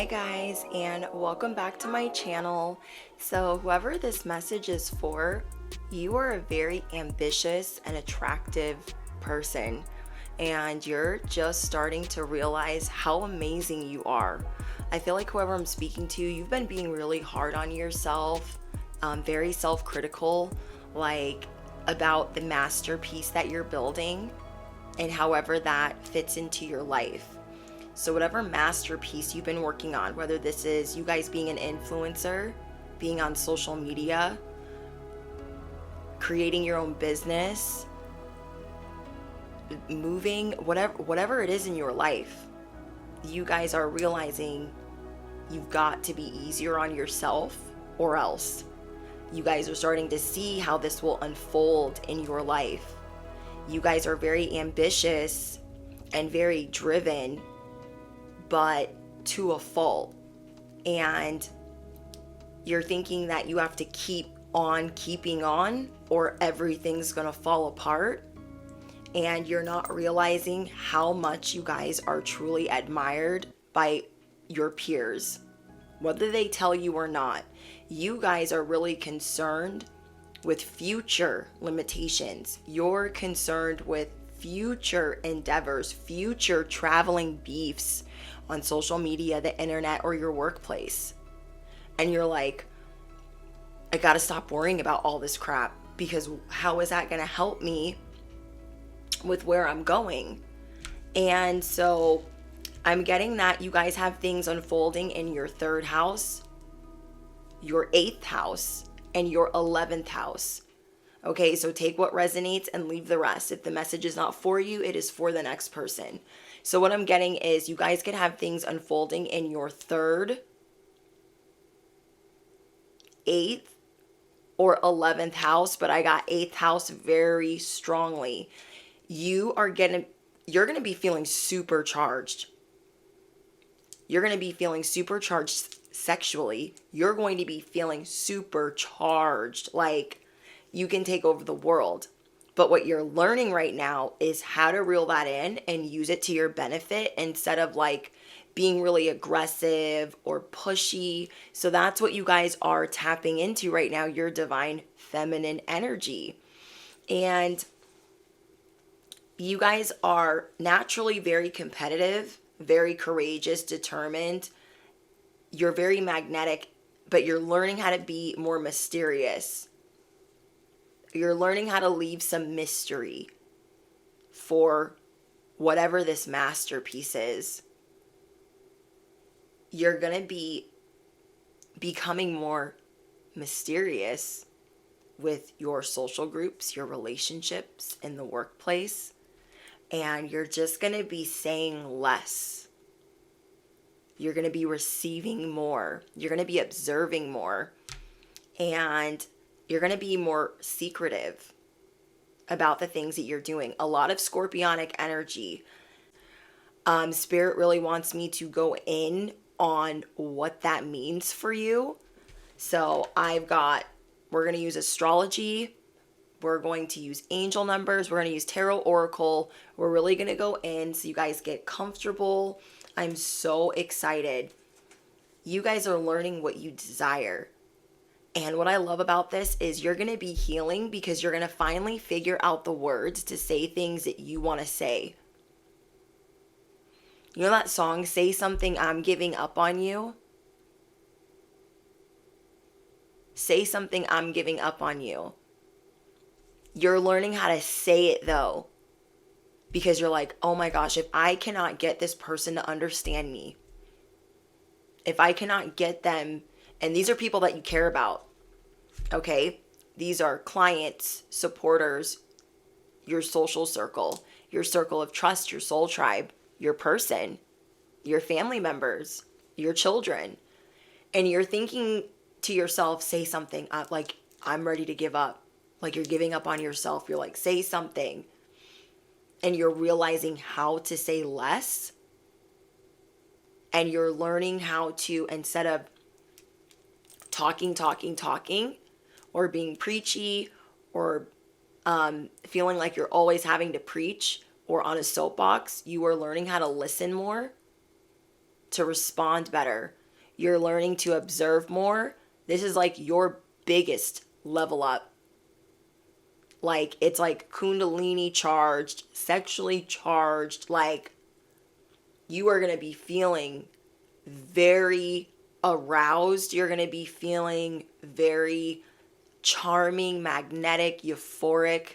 Hi guys, and welcome back to my channel. So whoever this message is for, you are a very ambitious and attractive person, and you're just starting to realize how amazing you are. I feel like whoever I'm speaking to, you've been being really hard on yourself, very self-critical, like about the masterpiece that you're building and however that fits into your life. So, whatever masterpiece you've been working on, whether this is you guys being an influencer, being on social media, creating your own business, moving, whatever it is in your life, you guys are realizing you've got to be easier on yourself or else. You guys are starting to see how this will unfold in your life. You guys are very ambitious and very driven, but to a fault. And you're thinking that you have to keep on keeping on or everything's gonna fall apart. And you're not realizing how much you guys are truly admired by your peers. Whether they tell you or not, you guys are really concerned with future limitations. You're concerned with future endeavors, future traveling beefs on social media, the internet, or your workplace. And you're like, I gotta stop worrying about all this crap because how is that gonna help me with where I'm going? And so I'm getting that you guys have things unfolding in your third house, your eighth house, and your 11th house. Okay, so take what resonates and leave the rest. If the message is not for you, it is for the next person. So what I'm getting is you guys could have things unfolding in your third, eighth, or 11th house, but I got eighth house very strongly. You're going to be feeling supercharged. You're going to be feeling supercharged sexually. You're going to be feeling supercharged, like you can take over the world. But what you're learning right now is how to reel that in and use it to your benefit instead of like being really aggressive or pushy. So that's what you guys are tapping into right now, your divine feminine energy. And you guys are naturally very competitive, very courageous, determined. You're very magnetic, but you're learning how to be more mysterious. You're learning how to leave some mystery for whatever this masterpiece is. You're going to be becoming more mysterious with your social groups, your relationships in the workplace, and you're just going to be saying less. You're going to be receiving more. You're going to be observing more. And you're going to be more secretive about the things that you're doing. A lot of scorpionic energy. Spirit really wants me to go in on what that means for you. So we're going to use astrology. We're going to use angel numbers. We're going to use tarot oracle. We're really going to go in so you guys get comfortable. I'm so excited. You guys are learning what you desire. And what I love about this is you're going to be healing because you're going to finally figure out the words to say things that you want to say. You know that song, Say Something, I'm Giving Up on You? Say something, I'm giving up on you. You're learning how to say it though. Because you're like, oh my gosh, if I cannot get this person to understand me, if I cannot get them, and these are people that you care about, okay? These are clients, supporters, your social circle, your circle of trust, your soul tribe, your person, your family members, your children. And you're thinking to yourself, say something like, I'm ready to give up. Like you're giving up on yourself. You're like, say something. And you're realizing how to say less. And you're learning how to, instead of talking, or being preachy, or feeling like you're always having to preach or on a soapbox, you are learning how to listen more. to respond better. You're learning to observe more. This is like your biggest level up. Like, it's like Kundalini charged, sexually charged. Like, you are going to be feeling very aroused. You're going to be feeling very charming, magnetic, euphoric.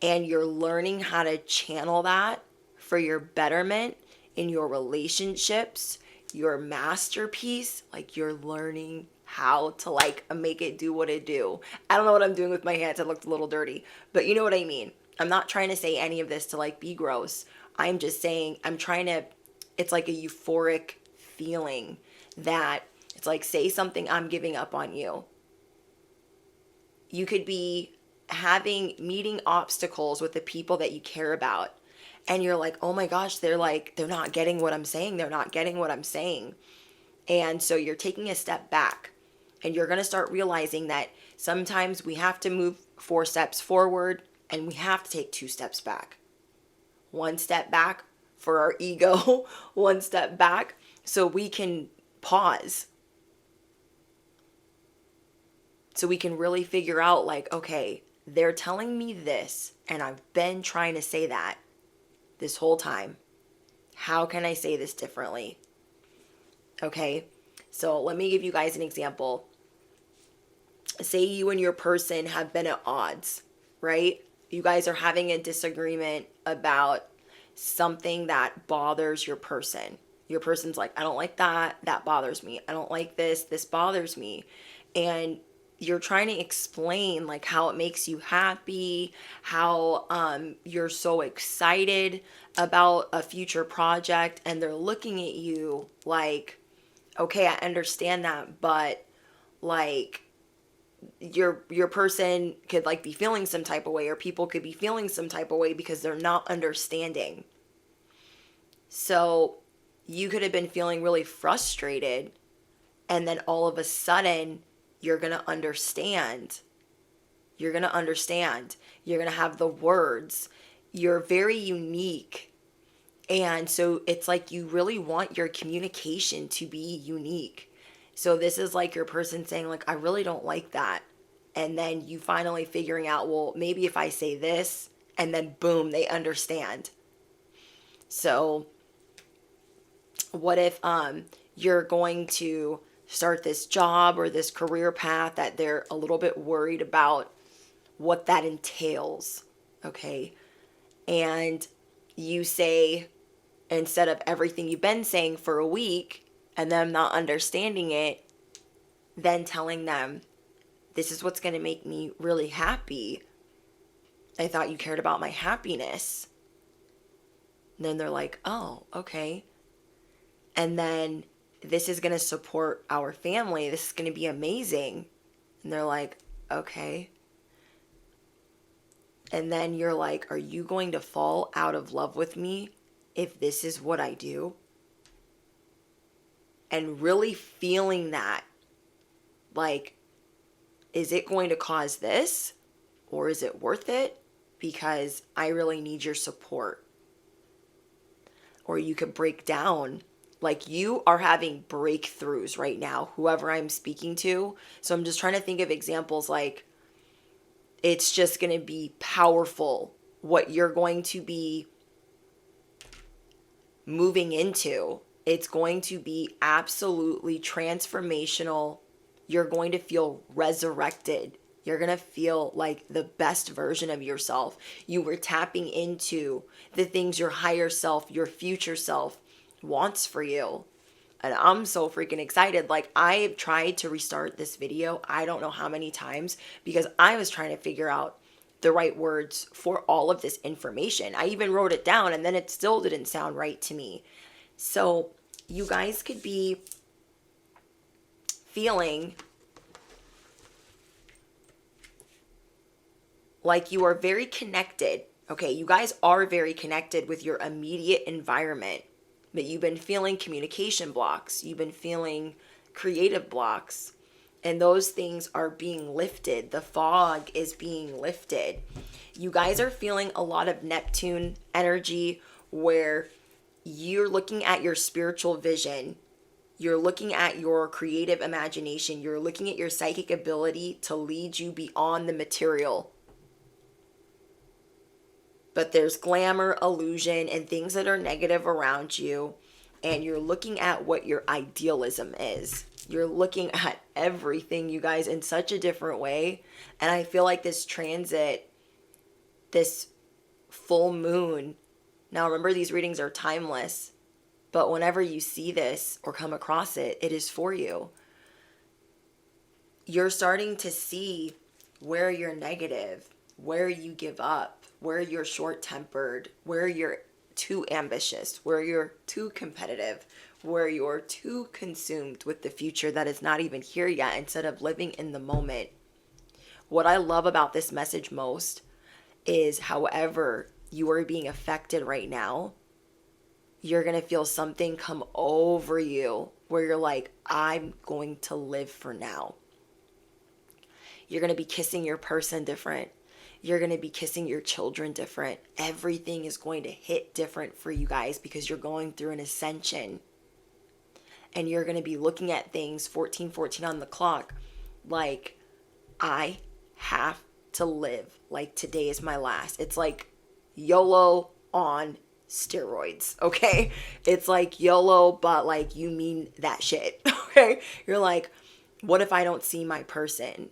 And you're learning how to channel that for your betterment in your relationships, your masterpiece. Like, you're learning how to like make it do what it do. I don't know what I'm doing with my hands. It looked a little dirty, but you know what I mean. I'm not trying to say any of this to like be gross. I'm just saying it's like a euphoric feeling that it's like, say something, I'm giving up on you. You could be meeting obstacles with the people that you care about. And you're like, oh my gosh, they're not getting what I'm saying. They're not getting what I'm saying. And so you're taking a step back, and you're going to start realizing that sometimes we have to move 4 steps forward and we have to take 2 steps back. 1 step back for our ego, 1 step back so we can pause. So we can really figure out like, okay, they're telling me this, and I've been trying to say that this whole time. How can I say this differently? Okay, so let me give you guys an example. Say you and your person have been at odds, right? You guys are having a disagreement about something that bothers your person. Your person's like, I don't like that. That bothers me. I don't like this. This bothers me. And you're trying to explain like how it makes you happy, how you're so excited about a future project, and they're looking at you like, okay, I understand that, but like your person could like be feeling some type of way, or people could be feeling some type of way because they're not understanding. So you could have been feeling really frustrated, and then all of a sudden you're going to understand. You're going to understand. You're going to have the words. You're very unique. And so it's like you really want your communication to be unique. So this is like your person saying like, I really don't like that. And then you finally figuring out, well, maybe if I say this, and then boom, they understand. So what if you're going to start this job or this career path that they're a little bit worried about what that entails, okay? And you say, instead of everything you've been saying for a week and them not understanding it, then telling them, this is what's going to make me really happy. I thought you cared about my happiness. And then they're like, oh, okay. And then this is going to support our family. This is going to be amazing. And they're like, okay. And then you're like, are you going to fall out of love with me if this is what I do? And really feeling that, like, is it going to cause this, or is it worth it? Because I really need your support. Or you could break down. Like, you are having breakthroughs right now, whoever I'm speaking to. So I'm just trying to think of examples like, it's just going to be powerful what you're going to be moving into. It's going to be absolutely transformational. You're going to feel resurrected. You're going to feel like the best version of yourself. You were tapping into the things your higher self, your future self wants for you. And I'm so freaking excited. Like, I've tried to restart this video I don't know how many times because I was trying to figure out the right words for all of this information. I even wrote it down and then it still didn't sound right to me. So you guys could be feeling like you are very connected. Okay, you guys are very connected with your immediate environment. But you've been feeling communication blocks. You've been feeling creative blocks. And those things are being lifted. The fog is being lifted. You guys are feeling a lot of Neptune energy where you're looking at your spiritual vision. You're looking at your creative imagination. You're looking at your psychic ability to lead you beyond the material. But there's glamour, illusion, and things that are negative around you. And you're looking at what your idealism is. You're looking at everything, you guys, in such a different way. And I feel like this transit, this full moon, now remember, these readings are timeless. But whenever you see this or come across it, it is for you. You're starting to see where you're negative, where you give up, where you're short-tempered, where you're too ambitious, where you're too competitive, where you're too consumed with the future that is not even here yet instead of living in the moment. What I love about this message most is however you are being affected right now, you're going to feel something come over you where you're like, I'm going to live for now. You're going to be kissing your person different. You're going to be kissing your children different. Everything is going to hit different for you guys because you're going through an ascension. And you're going to be looking at things 14:14 on the clock like, I have to live like today is my last. It's like YOLO on steroids, okay? It's like YOLO, but like you mean that shit, okay? You're like, what if I don't see my person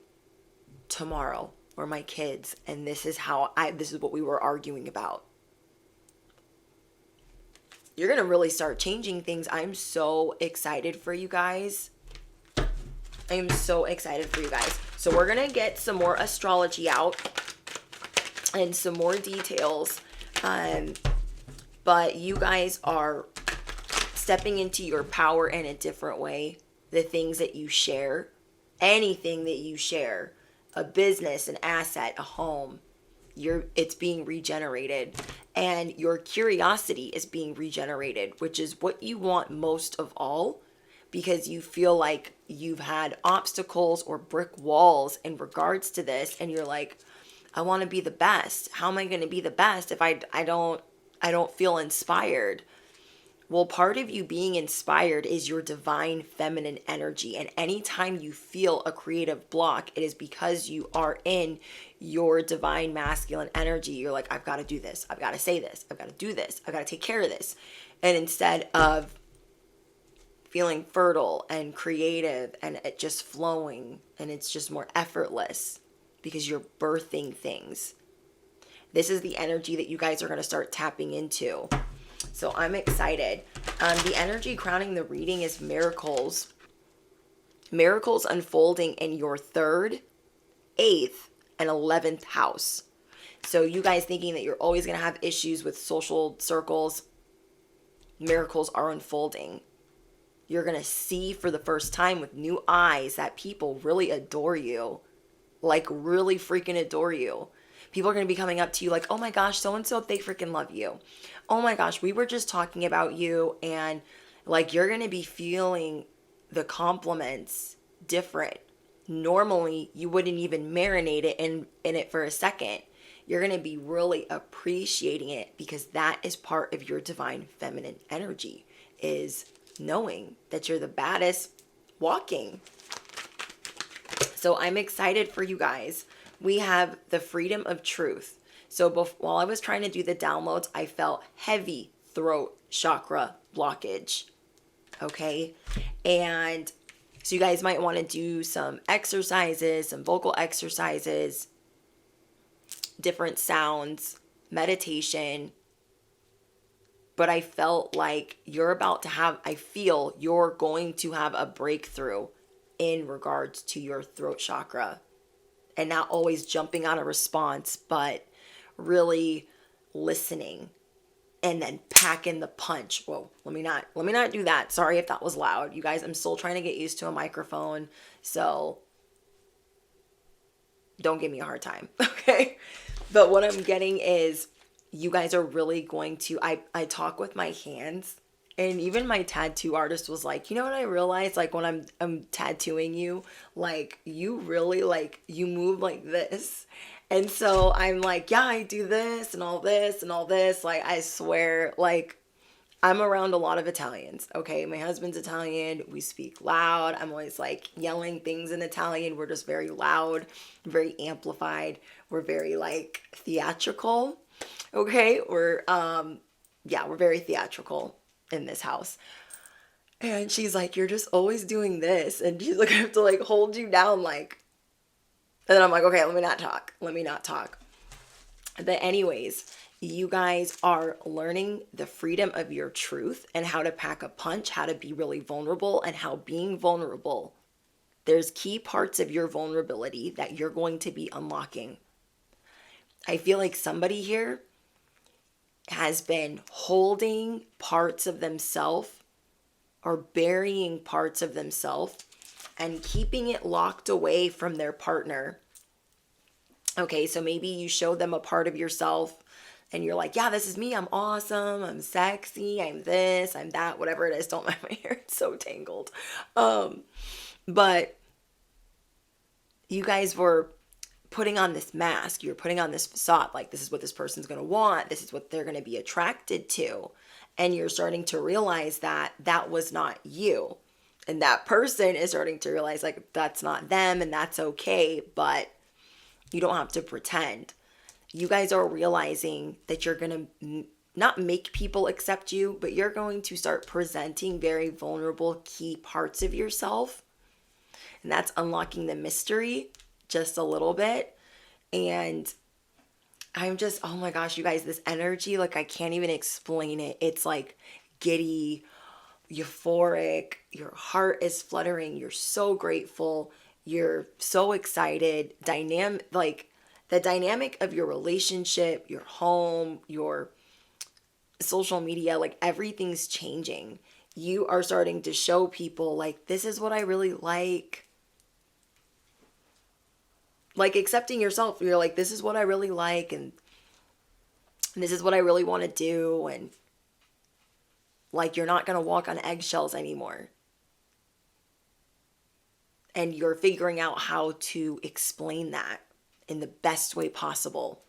tomorrow or my kids? And this is what we were arguing about. You're gonna really start changing things. I'm so excited for you guys. I am so excited for you guys. So we're gonna get some more astrology out and some more details. But you guys are stepping into your power in a different way. The things that you share, anything that you share, a business, an asset, a home, it's being regenerated. And your curiosity is being regenerated, which is what you want most of all, because you feel like you've had obstacles or brick walls in regards to this. And you're like, I want to be the best. How am I going to be the best if I don't feel inspired? Well, part of you being inspired is your divine feminine energy. And anytime you feel a creative block, it is because you are in your divine masculine energy. You're like, I've got to do this. I've got to say this. I've got to do this. I've got to take care of this. And instead of feeling fertile and creative and it just flowing and it's just more effortless because you're birthing things. This is the energy that you guys are going to start tapping into. So I'm excited. The energy crowning the reading is miracles. Miracles unfolding in your 3rd, 8th, and 11th house. So you guys thinking that you're always going to have issues with social circles, miracles are unfolding. You're going to see for the first time with new eyes that people really adore you. Like really freaking adore you. People are going to be coming up to you like, oh my gosh, so-and-so, they freaking love you. Oh my gosh, we were just talking about you. And like, you're going to be feeling the compliments different. Normally, you wouldn't even marinate it in it for a second. You're going to be really appreciating it because that is part of your divine feminine energy, is knowing that you're the baddest walking. So I'm excited for you guys. We have the freedom of truth. So while I was trying to do the downloads, I felt heavy throat chakra blockage. Okay. And so you guys might want to do some exercises, some vocal exercises, different sounds, meditation. But I felt like you're going to have a breakthrough in regards to your throat chakra. And not always jumping on a response, but really listening and then packing the punch. Whoa, let me not do that. Sorry if that was loud. You guys, I'm still trying to get used to a microphone. So don't give me a hard time. Okay. But what I'm getting is you guys are really going to, I talk with my hands. And even my tattoo artist was like, you know what I realized? Like when I'm tattooing you, like you really like, you move like this. And so I'm like, yeah, I do this and all this and all this. Like I swear, like I'm around a lot of Italians, okay? My husband's Italian. We speak loud. I'm always like yelling things in Italian. We're just very loud, very amplified. We're very like theatrical, okay? We're very theatrical in this house. And she's like, you're just always doing this. And she's like, I have to like hold you down, like. And then I'm like, okay, let me not talk. Let me not talk. But anyways, you guys are learning the freedom of your truth and how to pack a punch, how to be really vulnerable, and how being vulnerable, there's key parts of your vulnerability that you're going to be unlocking. I feel like somebody here has been holding parts of themselves or burying parts of themselves and keeping it locked away from their partner. Okay, so maybe you show them a part of yourself and you're like, yeah, this is me. I'm awesome. I'm sexy. I'm this, I'm that, whatever it is. Don't mind my hair. It's so tangled. But you guys were putting on this mask. You're putting on this facade. Like, this is what this person's going to want. This is what they're going to be attracted to. And you're starting to realize that that was not you. And that person is starting to realize, like, that's not them and that's okay. But you don't have to pretend. You guys are realizing that you're going to not make people accept you, but you're going to start presenting very vulnerable key parts of yourself. And that's unlocking the mystery just a little bit. And I'm just, oh my gosh, you guys, this energy, like I can't even explain it. It's like giddy, euphoric, your heart is fluttering, you're so grateful, you're so excited, like the dynamic of your relationship, your home, your social media, like everything's changing. You are starting to show people like, this is what I really like. Like accepting yourself, you're like, this is what I really like, and this is what I really want to do, and like you're not going to walk on eggshells anymore. And you're figuring out how to explain that in the best way possible.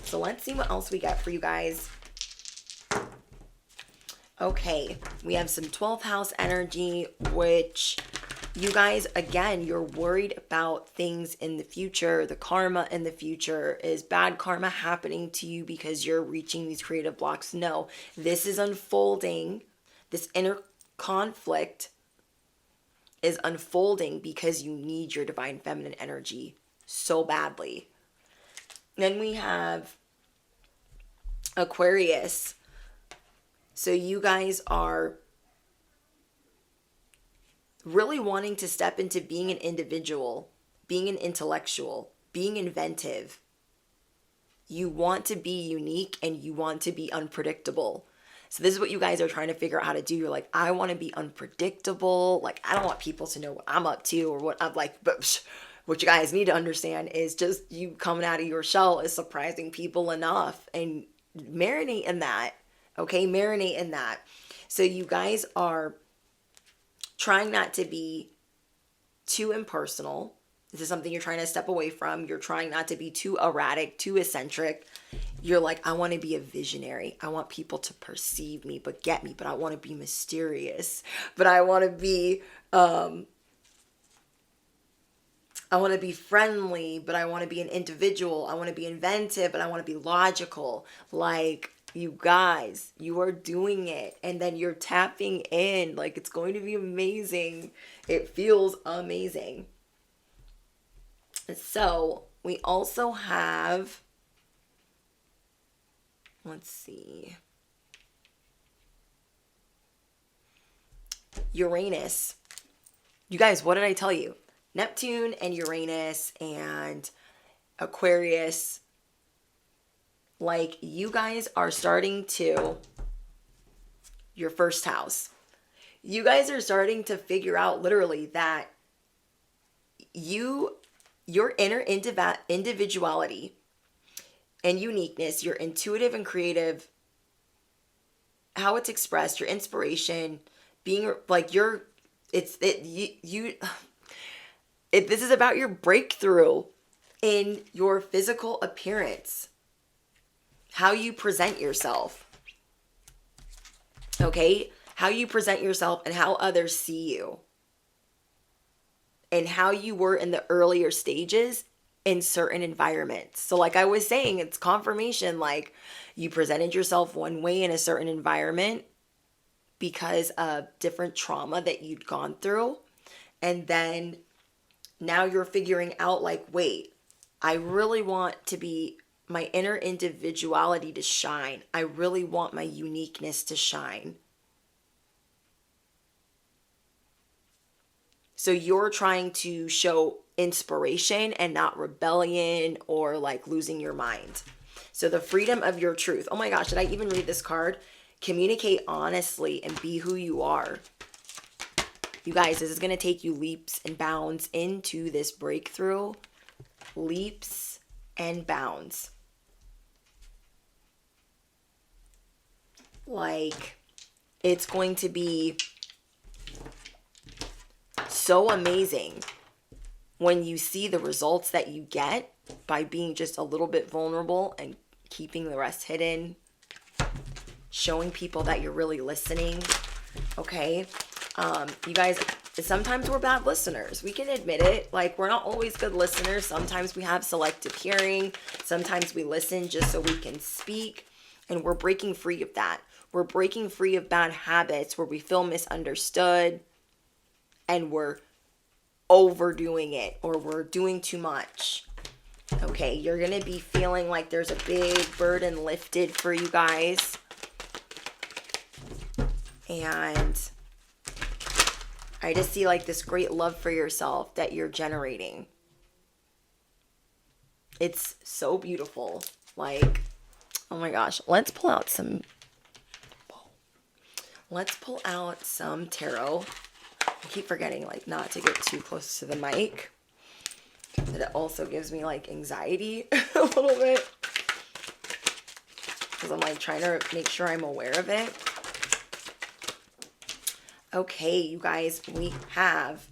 So let's see what else we got for you guys. Okay, we have some 12th house energy, which you guys, again, you're worried about things in the future. The karma in the future. Is bad karma happening to you because you're reaching these creative blocks? No, this is unfolding. This inner conflict is unfolding because you need your divine feminine energy so badly. Then we have Aquarius. So you guys are really wanting to step into being an individual, being an intellectual, being inventive. You want to be unique and you want to be unpredictable. So this is what you guys are trying to figure out how to do. You're like, I want to be unpredictable. Like, I don't want people to know what I'm up to or what I'm like. But what you guys need to understand is just you coming out of your shell is surprising people enough. And marinate in that. Okay, marinate in that. So you guys are trying not to be too impersonal. This is something you're trying to step away from. You're trying not to be too erratic, too eccentric. You're like, I want to be a visionary. I want people to perceive me, but get me. But I want to be mysterious. But I want to be, friendly. But I want to be an individual. I want to be inventive. But I want to be logical. Like, you guys, you are doing it. And then you're tapping in. Like, it's going to be amazing. It feels amazing. So we also have, let's see, Uranus. You guys, what did I tell you? Neptune and Uranus and Aquarius. Like, you guys are starting to, your first house. You guys are starting to figure out literally that your inner individuality and uniqueness, your intuitive and creative, how it's expressed, your inspiration, being like this is about your breakthrough in your physical appearance, how you present yourself. Okay? How you present yourself and how others see you. And how you were in the earlier stages in certain environments. So like I was saying, it's confirmation, like you presented yourself one way in a certain environment because of different trauma that you'd gone through. And then now you're figuring out like, wait, I really want to be my inner individuality to shine. I really want my uniqueness to shine. So you're trying to show inspiration and not rebellion or like losing your mind. So the freedom of your truth. Oh my gosh, did I even read this card? Communicate honestly and be who you are. You guys, this is going to take you leaps and bounds into this breakthrough. Leaps and bounds. Like, it's going to be so amazing when you see the results that you get by being just a little bit vulnerable and keeping the rest hidden, showing people that you're really listening. Okay, you guys, sometimes we're bad listeners. We can admit it. Like, we're not always good listeners. Sometimes we have selective hearing. Sometimes we listen just so we can speak, and we're breaking free of that. We're breaking free of bad habits where we feel misunderstood and we're overdoing it or we're doing too much. Okay, you're going to be feeling like there's a big burden lifted for you guys. And I just see like this great love for yourself that you're generating. It's so beautiful. Like, oh my gosh, let's pull out some tarot. I keep forgetting like not to get too close to the mic. But it also gives me like anxiety a little bit. Because I'm like trying to make sure I'm aware of it. Okay, you guys, we have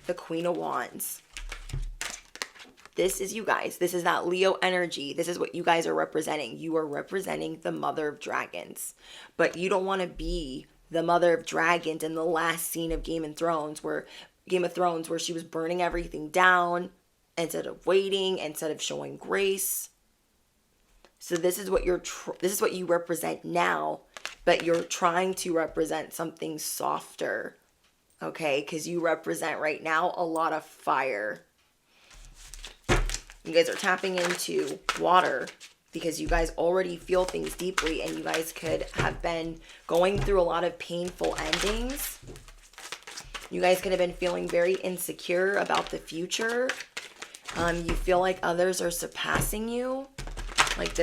the Queen of Wands. This is you guys. This is that Leo energy. This is what you guys are representing. You are representing the Mother of Dragons. But you don't want to be the Mother of Dragons in the last scene of Game of Thrones where she was burning everything down instead of waiting, instead of showing grace. So this is what you represent now, but you're trying to represent something softer. Okay? Because you represent right now a lot of fire. You guys are tapping into water because you guys already feel things deeply and you guys could have been going through a lot of painful endings. You guys could have been feeling very insecure about the future. You feel like others are surpassing you. Like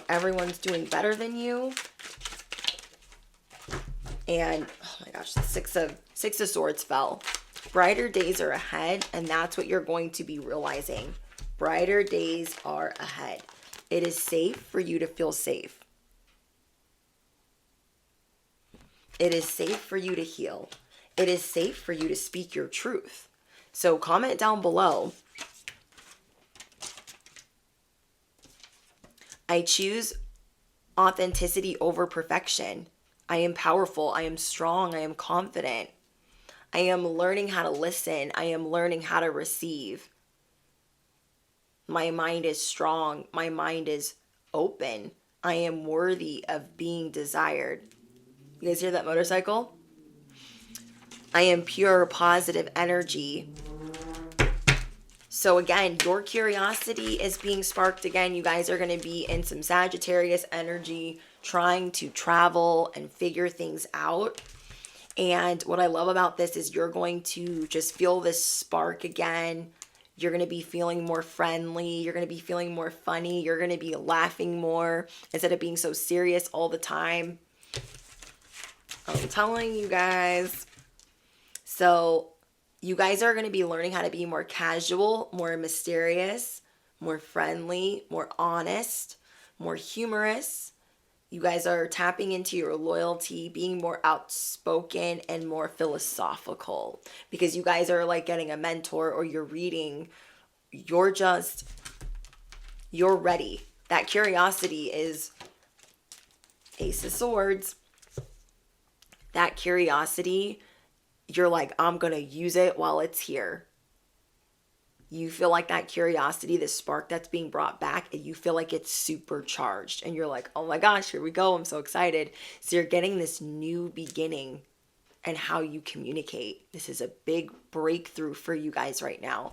everyone's doing better than you. And oh my gosh, the Six of Swords fell. Brighter days are ahead, and that's what you're going to be realizing. Brighter days are ahead. It is safe for you to feel safe. It is safe for you to heal. It is safe for you to speak your truth. So comment down below. I choose authenticity over perfection. I am powerful. I am strong. I am confident. I am learning how to listen. I am learning how to receive. My mind is strong. My mind is open. I am worthy of being desired. You guys hear that motorcycle? I am pure, positive energy. So again, your curiosity is being sparked again. You guys are going to be in some Sagittarius energy, trying to travel and figure things out. And what I love about this is you're going to just feel this spark again. You're going to be feeling more friendly. You're going to be feeling more funny. You're going to be laughing more instead of being so serious all the time. I'm telling you guys. So you guys are going to be learning how to be more casual, more mysterious, more friendly, more honest, more humorous. You guys are tapping into your loyalty, being more outspoken and more philosophical because you guys are like getting a mentor or you're reading. You're ready. That curiosity is Ace of Swords. that curiosity, you're like, I'm going to use it while it's here. You feel like that curiosity, this spark that's being brought back, and you feel like it's supercharged. And you're like, oh my gosh, here we go. I'm so excited. So you're getting this new beginning and how you communicate. This is a big breakthrough for you guys right now.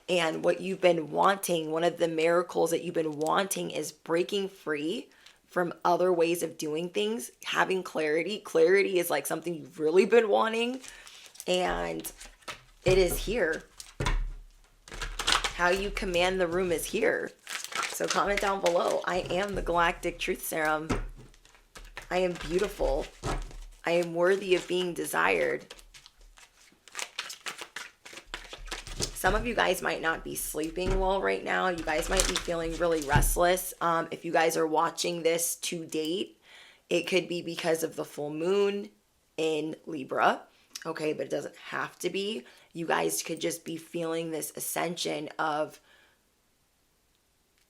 And what you've been wanting, one of the miracles that you've been wanting is breaking free from other ways of doing things, having clarity. Clarity is like something you've really been wanting, and it is here. How you command the room is here. So comment down below. I am the Galactic Truth Serum. I am beautiful. I am worthy of being desired. Some of you guys might not be sleeping well right now. You guys might be feeling really restless. If you guys are watching this to date, it could be because of the full moon in Libra. Okay, but it doesn't have to be. You guys could just be feeling this ascension of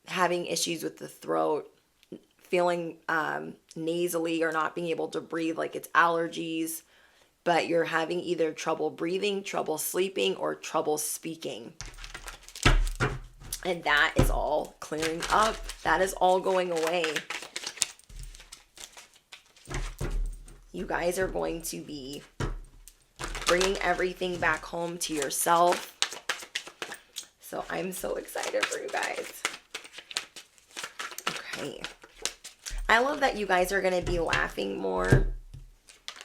having issues with the throat, feeling nasally or not being able to breathe, like it's allergies, but you're having either trouble breathing, trouble sleeping, or trouble speaking. And that is all clearing up. That is all going away. You guys are going to be bringing everything back home to yourself. So I'm so excited for you guys. Okay. I love that you guys are going to be laughing more.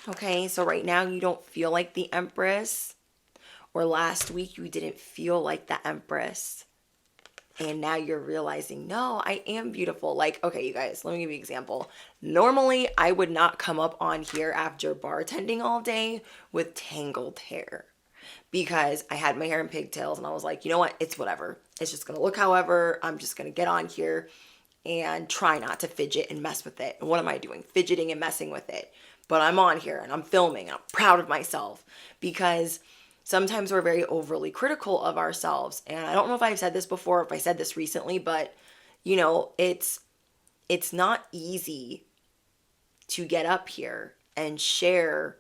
Okay, so right now you don't feel like the Empress. Or last week you didn't feel like the Empress. And now you're realizing, no, I am beautiful. Like, okay, you guys, let me give you an example. Normally, I would not come up on here after bartending all day with tangled hair. Because I had my hair in pigtails and I was like, you know what? It's whatever. It's just going to look however. I'm just going to get on here and try not to fidget and mess with it. And what am I doing? Fidgeting and messing with it. But I'm on here and I'm filming. And I'm proud of myself because sometimes we're very overly critical of ourselves. And I don't know if I've said this before, if I said this recently, but you know, it's not easy to get up here and share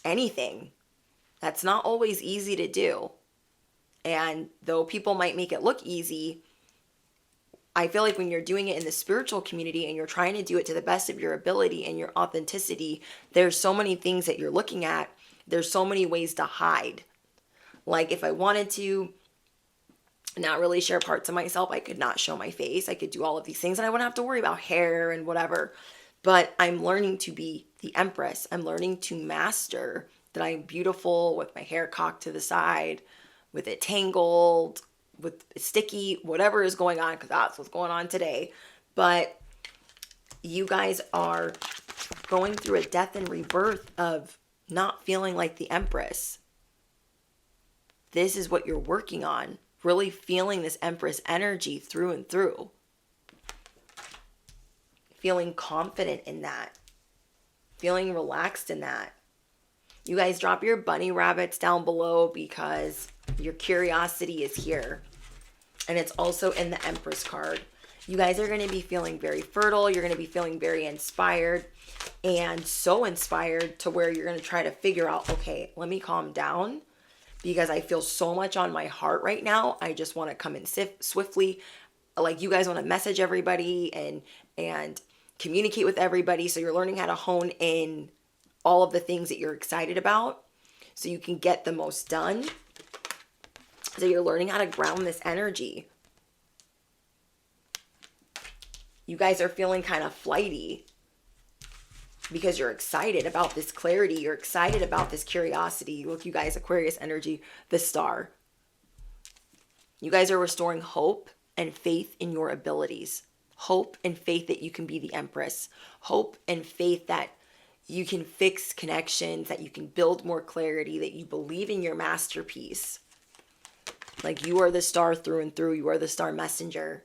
anything. That's not always easy to do. And though people might make it look easy, I feel like when you're doing it in the spiritual community and you're trying to do it to the best of your ability and your authenticity, there's so many things that you're looking at. There's so many ways to hide. Like if I wanted to not really share parts of myself, I could not show my face. I could do all of these things and I wouldn't have to worry about hair and whatever. But I'm learning to be the Empress. I'm learning to master that I'm beautiful with my hair cocked to the side, with it tangled, with sticky, whatever is going on, because that's what's going on today. But you guys are going through a death and rebirth of not feeling like the Empress. This is what you're working on. Really feeling this Empress energy through and through. Feeling confident in that. Feeling relaxed in that. You guys drop your bunny rabbits down below because your curiosity is here. And it's also in the Empress card. You guys are going to be feeling very fertile. You're going to be feeling very inspired. And so inspired to where you're going to try to figure out, okay, let me calm down. Because I feel so much on my heart right now. I just want to come in swiftly. Like you guys want to message everybody and communicate with everybody. So you're learning how to hone in all of the things that you're excited about. So you can get the most done. So you're learning how to ground this energy. You guys are feeling kind of flighty because you're excited about this clarity. You're excited about this curiosity. Look, you guys, Aquarius energy, the star. You guys are restoring hope and faith in your abilities. Hope and faith that you can be the Empress. Hope and faith that you can fix connections, that you can build more clarity, that you believe in your masterpiece. Like you are the star through and through. You are the star messenger.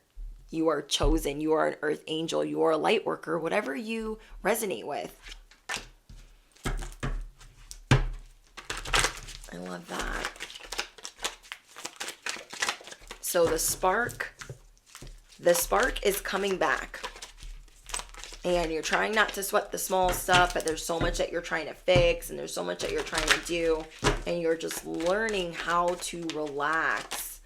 You are chosen. You are an earth angel. You are a light worker. Whatever you resonate with. I love that. So the spark is coming back. and you're trying not to sweat the small stuff, but there's so much that you're trying to fix, and there's so much that you're trying to do, and you're just learning how to relax.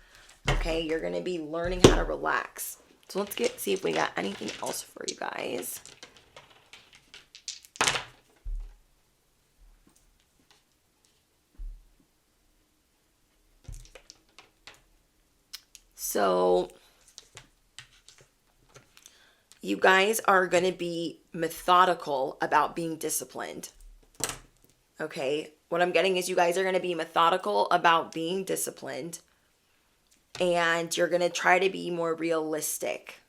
Okay, you're going to be learning how to relax. So let's see if we got anything else for you guys. So you guys are going to be methodical about being disciplined. Okay, what I'm getting is you guys are going to be methodical about being disciplined, and you're going to try to be more realistic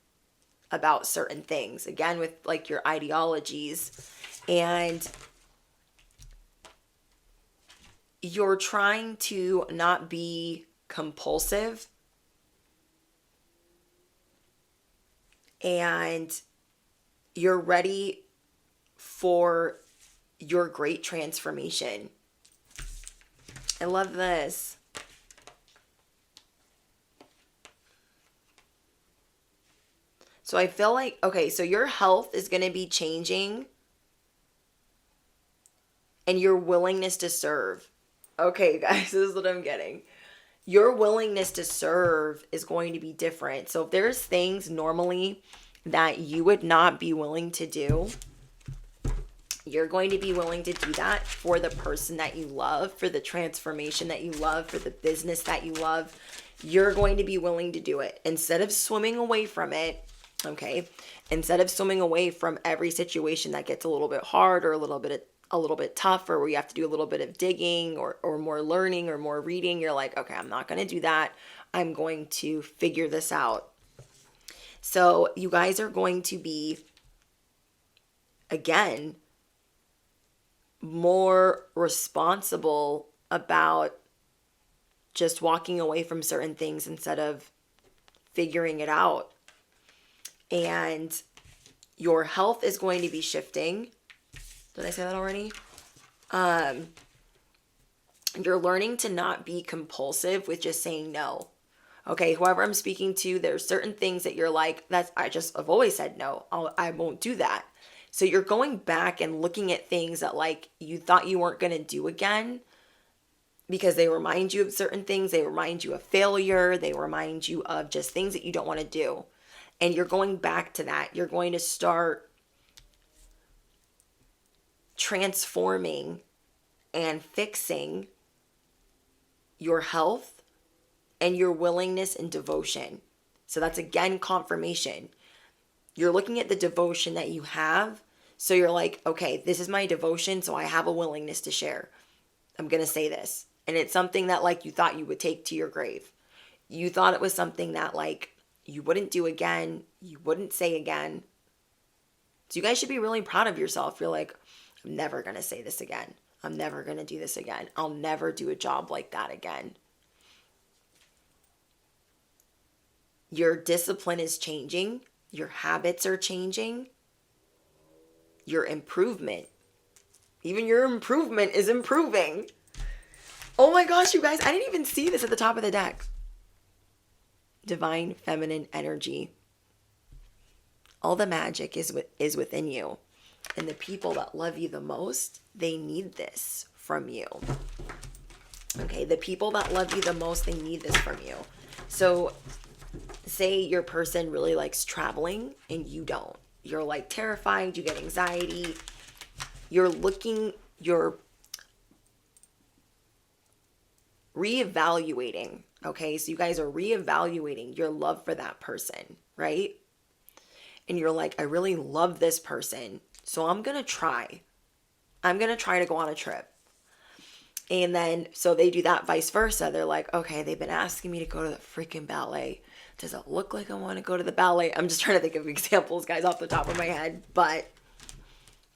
about certain things. Again, with like your ideologies, and you're trying to not be compulsive, and you're ready for your great transformation. I love this. So I feel like, okay, so your health is going to be changing, and your willingness to serve. Okay, guys, this is what I'm getting. Your willingness to serve is going to be different. So if there's things normally that you would not be willing to do, you're going to be willing to do that for the person that you love, for the transformation that you love, for the business that you love. You're going to be willing to do it instead of swimming away from it. Okay, instead of swimming away from every situation that gets a little bit hard or a little bit tough, or where you have to do a little bit of digging or more learning or more reading, you're like, okay, I'm not going to do that. I'm going to figure this out. So you guys are going to be, again, more responsible about just walking away from certain things instead of figuring it out. And your health is going to be shifting. Did I say that already? You're learning to not be compulsive with just saying no. Okay, whoever I'm speaking to, there's certain things that you're like, I've always said no. I won't do that. So you're going back and looking at things that like you thought you weren't going to do again because they remind you of certain things. They remind you of failure. They remind you of just things that you don't want to do. And you're going back to that. You're going to start transforming and fixing your health and your willingness and devotion. So that's again confirmation. You're looking at the devotion that you have. So you're like, okay, this is my devotion, so I have a willingness to share. I'm going to say this. And it's something that like you thought you would take to your grave. You thought it was something that like you wouldn't do again. You wouldn't say again. So you guys should be really proud of yourself. You're like, I'm never going to say this again. I'm never going to do this again. I'll never do a job like that again. Your discipline is changing. Your habits are changing. Your improvement. Even your improvement is improving. Oh my gosh, you guys. I didn't even see this at the top of the deck. Divine feminine energy. All the magic is within you. And the people that love you the most, they need this from you. Okay, the people that love you the most, they need this from you. So say your person really likes traveling and you don't. You're like terrified, you get anxiety. You're reevaluating. Okay, so you guys are reevaluating your love for that person, right? And you're like, I really love this person, so I'm going to try. I'm going to try to go on a trip. And then, so they do that vice versa. They're like, okay, they've been asking me to go to the freaking ballet. Does it look like I want to go to the ballet? I'm just trying to think of examples, guys, off the top of my head. But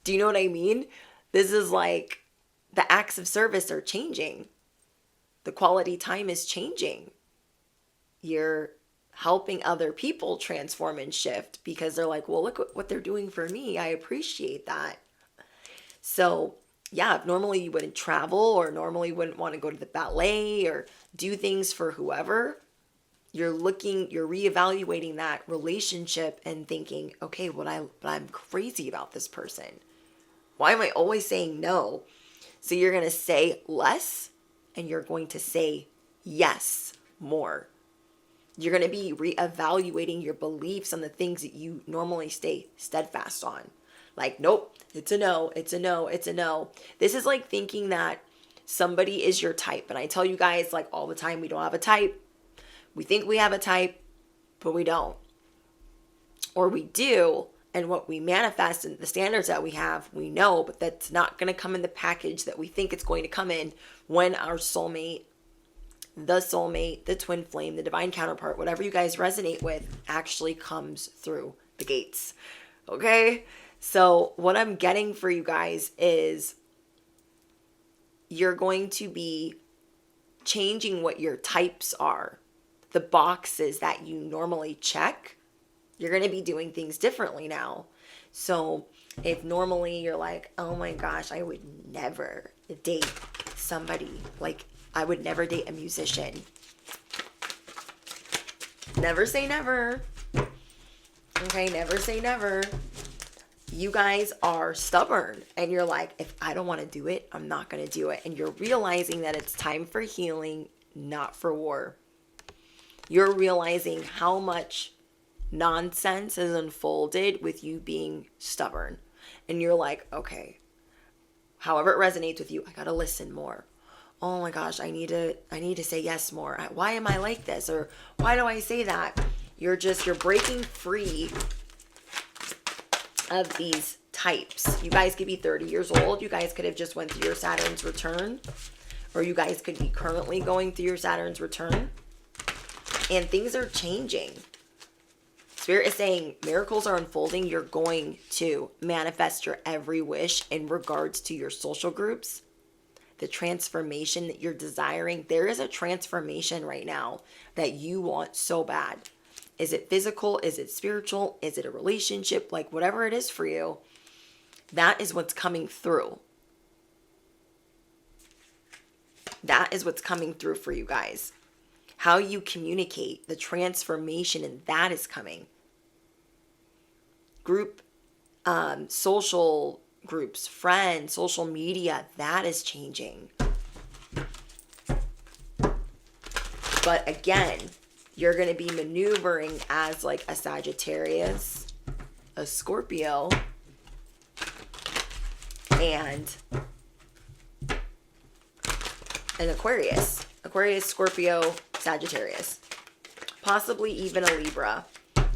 do you know what I mean? This is like the acts of service are changing. The quality time is changing. You're helping other people transform and shift because they're like, well, look what they're doing for me. I appreciate that. So yeah, if normally you wouldn't travel or normally wouldn't want to go to the ballet or do things for whoever, You're reevaluating that relationship and thinking, okay, but I'm crazy about this person. Why am I always saying no? So you're going to say less and you're going to say yes more. You're going to be reevaluating your beliefs on the things that you normally stay steadfast on. Like, nope, it's a no, it's a no, it's a no. This is like thinking that somebody is your type. And I tell you guys like all the time, we don't have a type. We think we have a type, but we don't. Or we do, and what we manifest and the standards that we have, we know, but that's not going to come in the package that we think it's going to come in when our soulmate, the twin flame, the divine counterpart, whatever you guys resonate with, actually comes through the gates. Okay? So what I'm getting for you guys is you're going to be changing what your types are. The boxes that you normally check, you're going to be doing things differently now. So if normally you're like, oh my gosh, I would never date somebody, like I would never date a musician. Never say never. Okay, never say never. You guys are stubborn and you're like, if I don't want to do it, I'm not going to do it. And you're realizing that it's time for healing, not for war. You're realizing how much nonsense has unfolded with you being stubborn. And you're like, okay, however it resonates with you, I got to listen more. Oh my gosh, I need to say yes more. Why am I like this? Or why do I say that? You're breaking free of these types. You guys could be 30 years old. You guys could have just went through your Saturn's return. Or you guys could be currently going through your Saturn's return. And things are changing. Spirit is saying miracles are unfolding. You're going to manifest your every wish in regards to your social groups. The transformation that you're desiring. There is a transformation right now that you want so bad. Is it physical? Is it spiritual? Is it a relationship? Like whatever it is for you, that is what's coming through. That is what's coming through for you guys. How you communicate, the transformation, and that is coming. Group, social groups, friends, social media, that is changing. But again, you're going to be maneuvering as like a Sagittarius, a Scorpio, and an Aquarius. Aquarius, Scorpio, Sagittarius. Possibly even a Libra.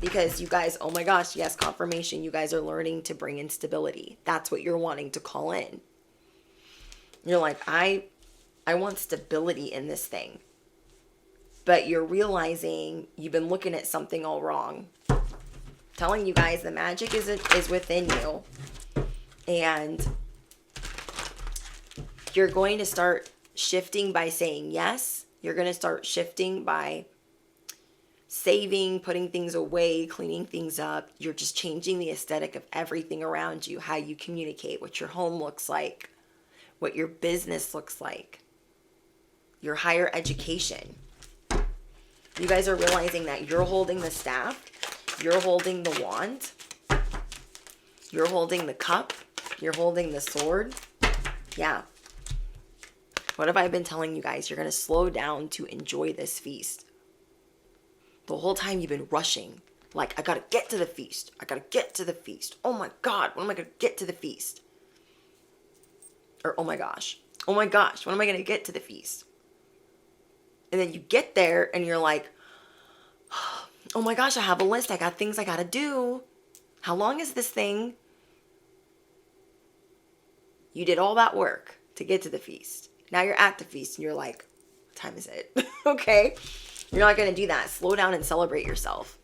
Because you guys, oh my gosh, yes, confirmation. You guys are learning to bring in stability. That's what you're wanting to call in. You're like, I want stability in this thing. But you're realizing you've been looking at something all wrong. Telling you guys the magic is within you. And you're going to start shifting by saying yes. You're going to start shifting by saving, putting things away, cleaning things up. You're just changing the aesthetic of everything around you, how you communicate, what your home looks like, what your business looks like, your higher education. You guys are realizing that you're holding the staff, you're holding the wand, you're holding the cup, you're holding the sword. Yeah. What have I been telling you guys? You're going to slow down to enjoy this feast. The whole time you've been rushing. Like, I got to get to the feast. I got to get to the feast. Oh my God, when am I going to get to the feast? Or, oh my gosh, when am I going to get to the feast? And then you get there and you're like, oh my gosh, I have a list. I got things I got to do. How long is this thing? You did all that work to get to the feast. Now you're at the feast and you're like, what time is it? Okay. You're not going to do that. Slow down and celebrate yourself.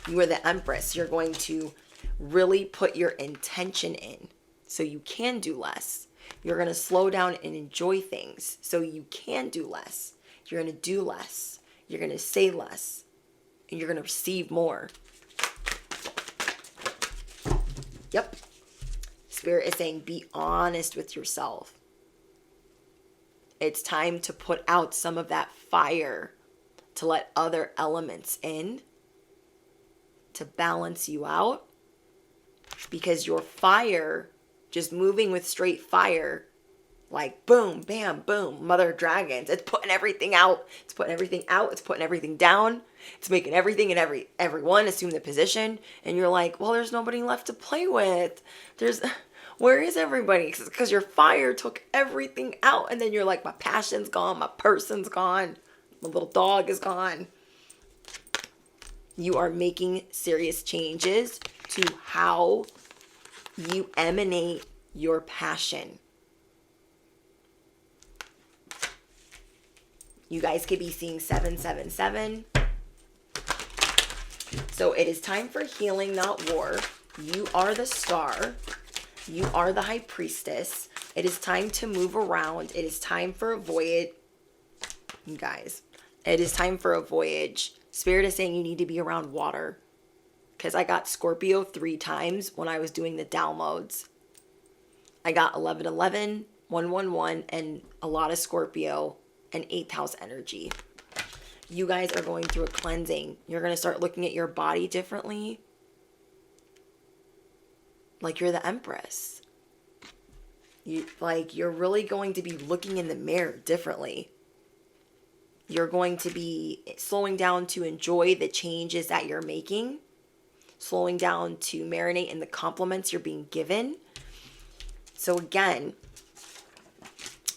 You are the Empress. You're going to really put your intention in so you can do less. You're going to slow down and enjoy things so you can do less. You're going to do less. You're going to say less. And you're going to receive more. Yep. Spirit is saying be honest with yourself. It's time to put out some of that fire to let other elements in to balance you out, because your fire, just moving with straight fire, like boom, bam, boom, mother of dragons, it's putting everything out. It's putting everything out. It's putting everything down. It's making everything and everyone assume the position. And you're like, well, there's nobody left to play with. Where is everybody? Because your fire took everything out. And then you're like, my passion's gone. My person's gone. My little dog is gone. You are making serious changes to how you emanate your passion. You guys could be seeing 777. So it is time for healing, not war. You are the star. You are the high priestess. It is time to move around. It is time for a voyage. You guys, it is time for a voyage. Spirit is saying you need to be around water. Because I got Scorpio 3 times when I was doing the downloads. I got 1111, 111, and a lot of Scorpio and 8th house energy. You guys are going through a cleansing. You're going to start looking at your body differently. Like you're the Empress. You're really going to be looking in the mirror differently. You're going to be slowing down to enjoy the changes that you're making. Slowing down to marinate in the compliments you're being given. So again,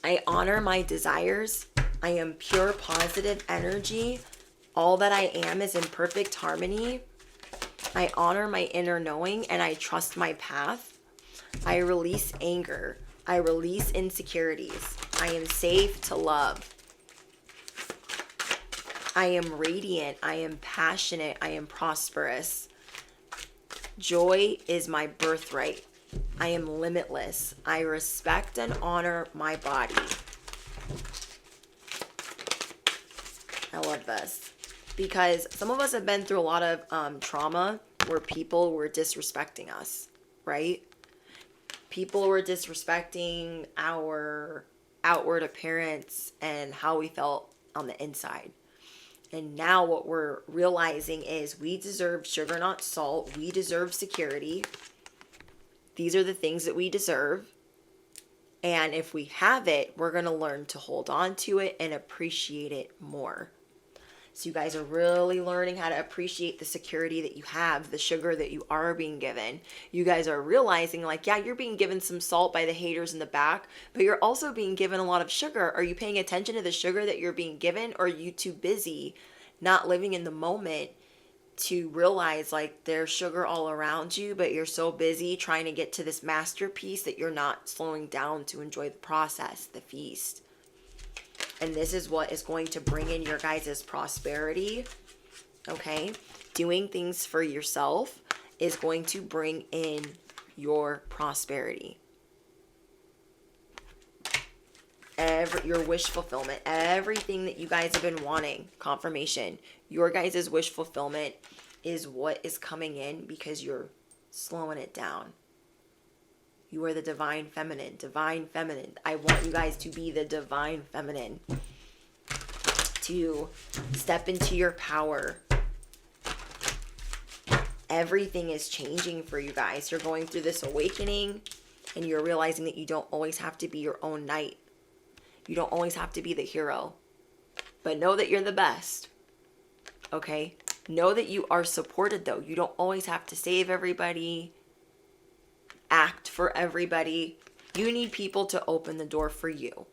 I honor my desires. I am pure positive energy. All that I am is in perfect harmony. I honor my inner knowing and I trust my path. I release anger. I release insecurities. I am safe to love. I am radiant. I am passionate. I am prosperous. Joy is my birthright. I am limitless. I respect and honor my body. I love this. Because some of us have been through a lot of trauma where people were disrespecting us, right? People were disrespecting our outward appearance and how we felt on the inside. And now what we're realizing is we deserve sugar, not salt. We deserve security. These are the things that we deserve. And if we have it, we're going to learn to hold on to it and appreciate it more. So you guys are really learning how to appreciate the security that you have, the sugar that you are being given. You guys are realizing like, yeah, you're being given some salt by the haters in the back, but you're also being given a lot of sugar. Are you paying attention to the sugar that you're being given? Or are you too busy not living in the moment to realize like there's sugar all around you, but you're so busy trying to get to this masterpiece that you're not slowing down to enjoy the process, the feast. And this is what is going to bring in your guys' prosperity. Okay? Doing things for yourself is going to bring in your prosperity. Your wish fulfillment. Everything that you guys have been wanting. Confirmation. Your guys' wish fulfillment is what is coming in because you're slowing it down. You are the divine feminine. Divine feminine. I want you guys to be the divine feminine. To step into your power. Everything is changing for you guys. You're going through this awakening and you're realizing that you don't always have to be your own knight. You don't always have to be the hero. But know that you're the best. Okay? Know that you are supported though. You don't always have to save everybody. Act for everybody. You need people to open the door for you.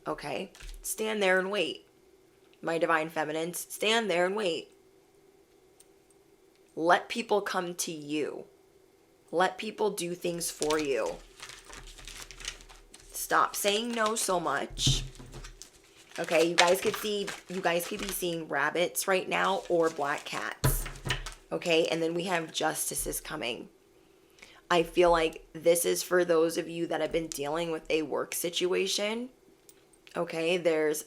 Okay? Stand there and wait. My divine feminines, stand there and wait. Let people come to you. Let people do things for you. Stop saying no so much. Okay, you guys could be seeing rabbits right now or black cats. Okay, and then we have justices coming. I feel like this is for those of you that have been dealing with a work situation. Okay, there's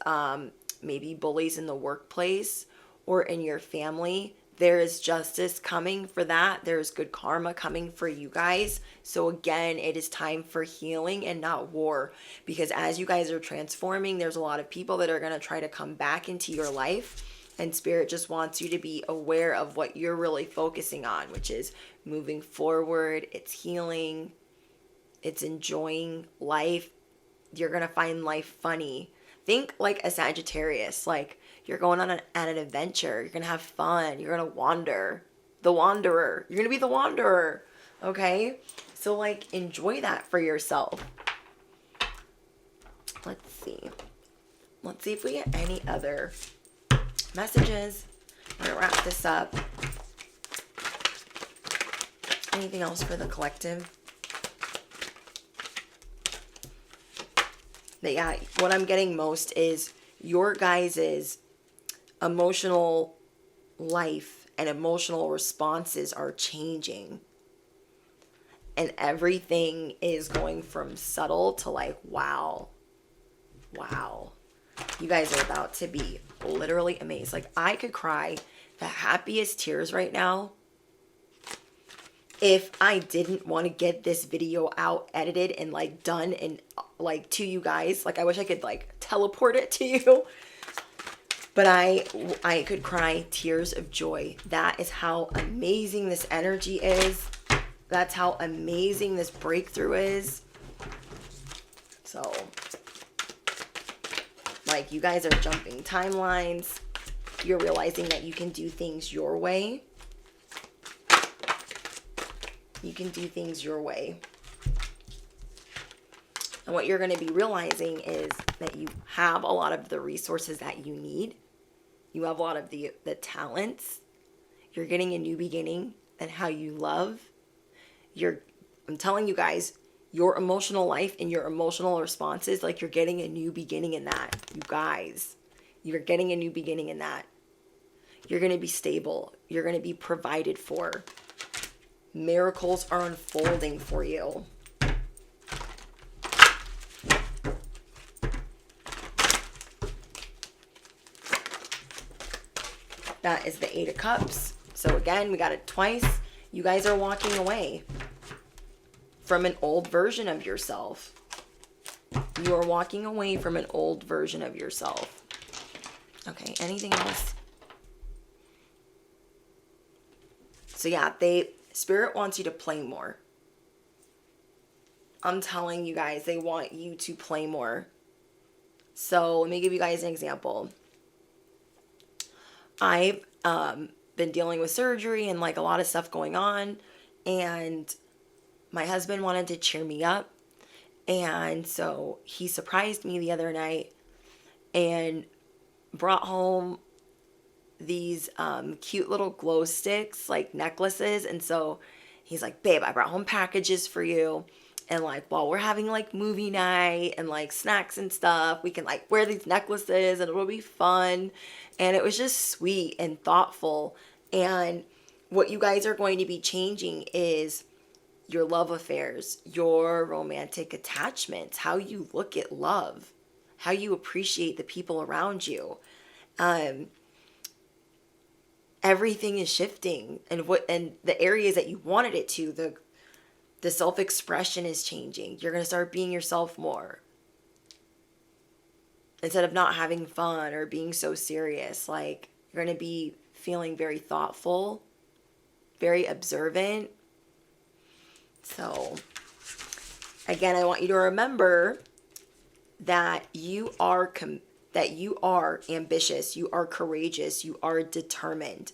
maybe bullies in the workplace or in your family. There is justice coming for that. There's good karma coming for you guys. So again, it is time for healing and not war. Because as you guys are transforming, there's a lot of people that are going to try to come back into your life And Spirit just wants you to be aware of what you're really focusing on, which is moving forward. It's healing. It's enjoying life. You're going to find life funny. Think like a Sagittarius. Like you're going on an adventure. You're going to have fun. You're going to wander. The wanderer. You're going to be the wanderer. Okay? So like enjoy that for yourself. Let's see. Let's see if we get any other messages. I'm going to wrap this up. Anything else for the collective? But yeah, what I'm getting most is your guys' emotional life and emotional responses are changing. And everything is going from subtle to like, wow. Wow. You guys are about to be literally amazed. Like I could cry the happiest tears right now if I didn't want to get this video out, edited, and like done and like to you guys. Like I wish I could like teleport it to you. But I could cry tears of joy. That is how amazing this energy is. That's how amazing this breakthrough is. So, like, you guys are jumping timelines. You're realizing that you can do things your way. You can do things your way. And what you're going to be realizing is that you have a lot of the resources that you need. You have a lot of the talents. You're getting a new beginning and how you love. I'm telling you guys, your emotional life and your emotional responses, like you're getting a new beginning in that. You guys, you're getting a new beginning in that. You're going to be stable. You're going to be provided for. Miracles are unfolding for you. That is the 8 of Cups. So again, we got it twice. You guys are walking away from an old version of yourself. You are walking away from an old version of yourself. Okay, anything else? So yeah, Spirit wants you to play more. I'm telling you guys, they want you to play more. So let me give you guys an example. I've been dealing with surgery and like a lot of stuff going on, and my husband wanted to cheer me up, and so he surprised me the other night and brought home these cute little glow sticks, like necklaces. And so he's like, babe, I brought home packages for you, and like while we're having like movie night and like snacks and stuff, we can like wear these necklaces and it'll be fun. And it was just sweet and thoughtful. And what you guys are going to be changing is your love affairs, your romantic attachments, how you look at love, how you appreciate the people around you. Everything is shifting, and the areas that you wanted it to, the self-expression is changing. You're going to start being yourself more. Instead of not having fun or being so serious, like you're going to be feeling very thoughtful, very observant. So again, I want you to remember that you are ambitious, you are courageous, you are determined,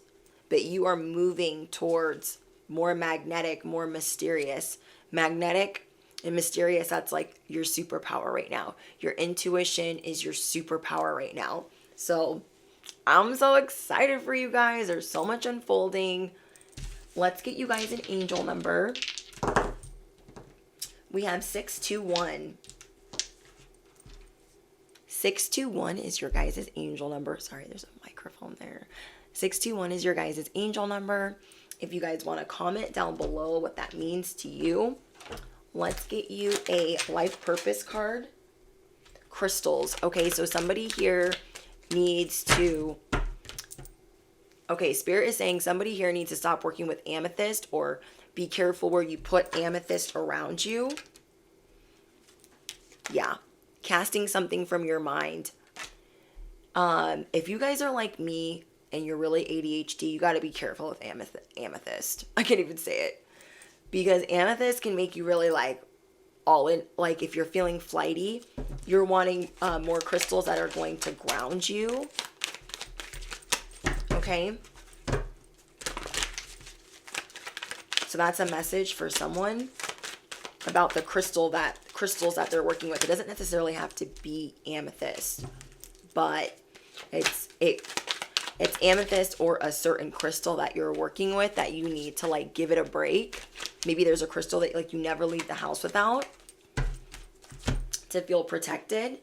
but you are moving towards more magnetic, more mysterious. Magnetic and mysterious, that's like your superpower right now. Your intuition is your superpower right now. So I'm so excited for you guys. There's so much unfolding. Let's get you guys an angel number. We have 621. 621 is your guys' angel number. Sorry, there's a microphone there. 621 is your guys' angel number. If you guys want to comment down below what that means to you, let's get you a life purpose card. Crystals. Okay, so somebody here needs to... Okay, Spirit is saying somebody here needs to stop working with amethyst, or be careful where you put amethyst around you. Yeah. Casting something from your mind. If you guys are like me, and you're really ADHD, you got to be careful with amethyst. I can't even say it. Because amethyst can make you really like all in. Like if you're feeling flighty, you're wanting more crystals that are going to ground you. Okay. So that's a message for someone about the crystals that they're working with. It doesn't necessarily have to be amethyst, but it's amethyst or a certain crystal that you're working with that you need to like give it a break. Maybe there's a crystal that like you never leave the house without to feel protected.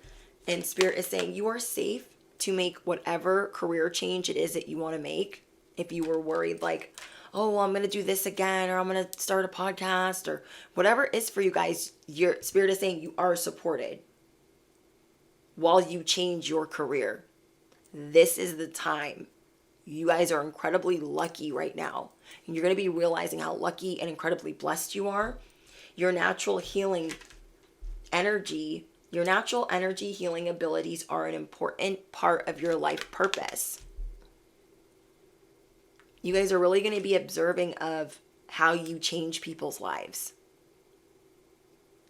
And Spirit is saying you are safe to make whatever career change it is that you want to make. If you were worried like, oh, well, I'm going to do this again, or I'm going to start a podcast, or whatever it is for you guys, your Spirit is saying you are supported while you change your career. This is the time. You guys are incredibly lucky right now. And you're going to be realizing how lucky and incredibly blessed you are. Your natural healing energy, healing abilities are an important part of your life purpose. You guys are really going to be observing of how you change people's lives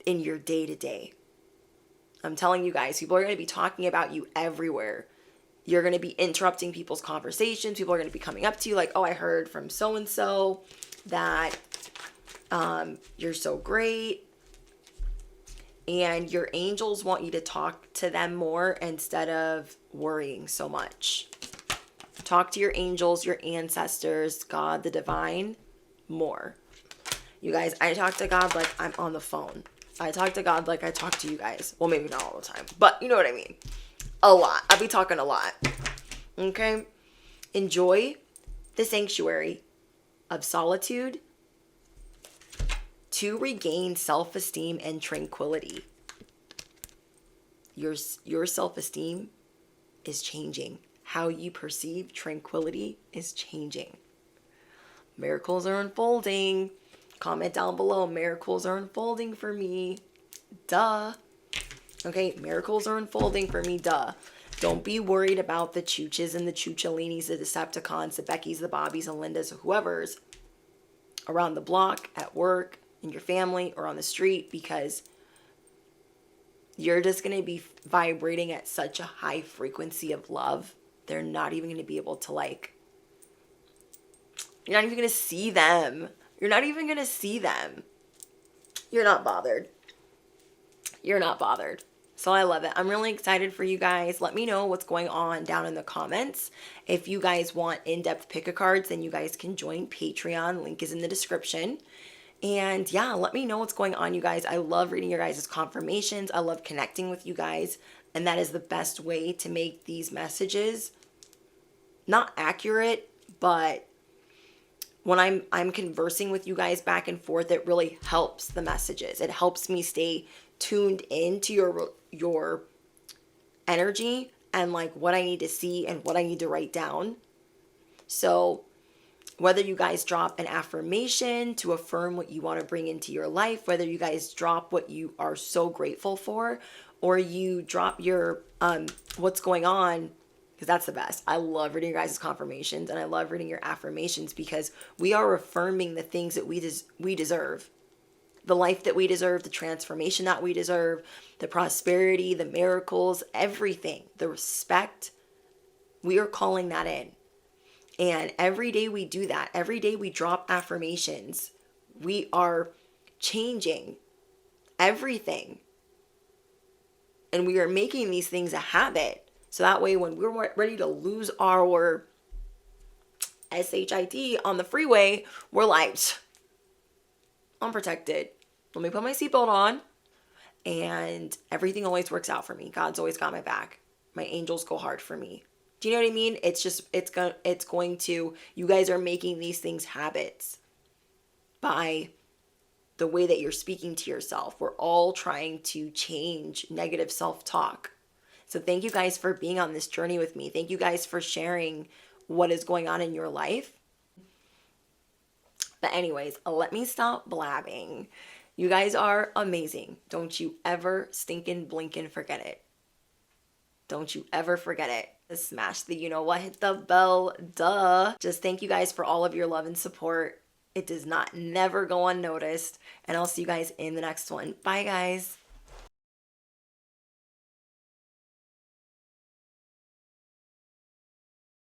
in your day-to-day. I'm telling you guys, people are going to be talking about you everywhere. You're going to be interrupting people's conversations. People are going to be coming up to you like, oh, I heard from so-and-so that you're so great. And your angels want you to talk to them more instead of worrying so much. Talk to your angels, your ancestors, God, the divine, more. You guys, I talk to God like I'm on the phone. I talk to God like I talk to you guys. Well, maybe not all the time, but you know what I mean. A lot. I'll be talking a lot. Okay? Enjoy the sanctuary of solitude to regain self-esteem and tranquility. Your self-esteem is changing. How you perceive tranquility is changing. Miracles are unfolding. Comment down below. Miracles are unfolding for me. Duh. Okay, miracles are unfolding for me, duh. Don't be worried about the Chooches and the Choochalinis, the Decepticons, the Beckys, the Bobbies, and Lindas, whoever's around the block, at work, in your family, or on the street, because you're just going to be vibrating at such a high frequency of love. They're not even going to be able to like, you're not even going to see them. You're not even going to see them. You're not bothered. You're not bothered. So I love it. I'm really excited for you guys. Let me know what's going on down in the comments. If you guys want in-depth pick-a-cards, then you guys can join Patreon. Link is in the description. And yeah, let me know what's going on, you guys. I love reading your guys' confirmations. I love connecting with you guys. And that is the best way to make these messages not accurate, but when I'm conversing with you guys back and forth, it really helps the messages. It helps me stay tuned into your energy and like what I need to see and what I need to write down. So whether you guys drop an affirmation to affirm what you want to bring into your life, whether you guys drop what you are so grateful for, or you drop your what's going on, because that's the best. I love reading your guys' confirmations, and I love reading your affirmations because we are affirming the things that we deserve. The life that we deserve, the transformation that we deserve, the prosperity, the miracles, everything, the respect, we are calling that in. And every day we do that, every day we drop affirmations, we are changing everything. And we are making these things a habit. So that way when we're ready to lose our SHIT on the freeway, we're like, I'm protected. Let me put my seatbelt on. And everything always works out for me. God's always got my back. My angels go hard for me. Do you know what I mean? It's going to, you guys are making these things habits by the way that you're speaking to yourself. We're all trying to change negative self-talk. So thank you guys for being on this journey with me. Thank you guys for sharing what is going on in your life. But anyways, let me stop blabbing. You guys are amazing. Don't you ever stinking blink and forget it. Don't you ever forget it. Smash the you know what, hit the bell, duh. Just thank you guys for all of your love and support. It does not never go unnoticed. And I'll see you guys in the next one. Bye, guys.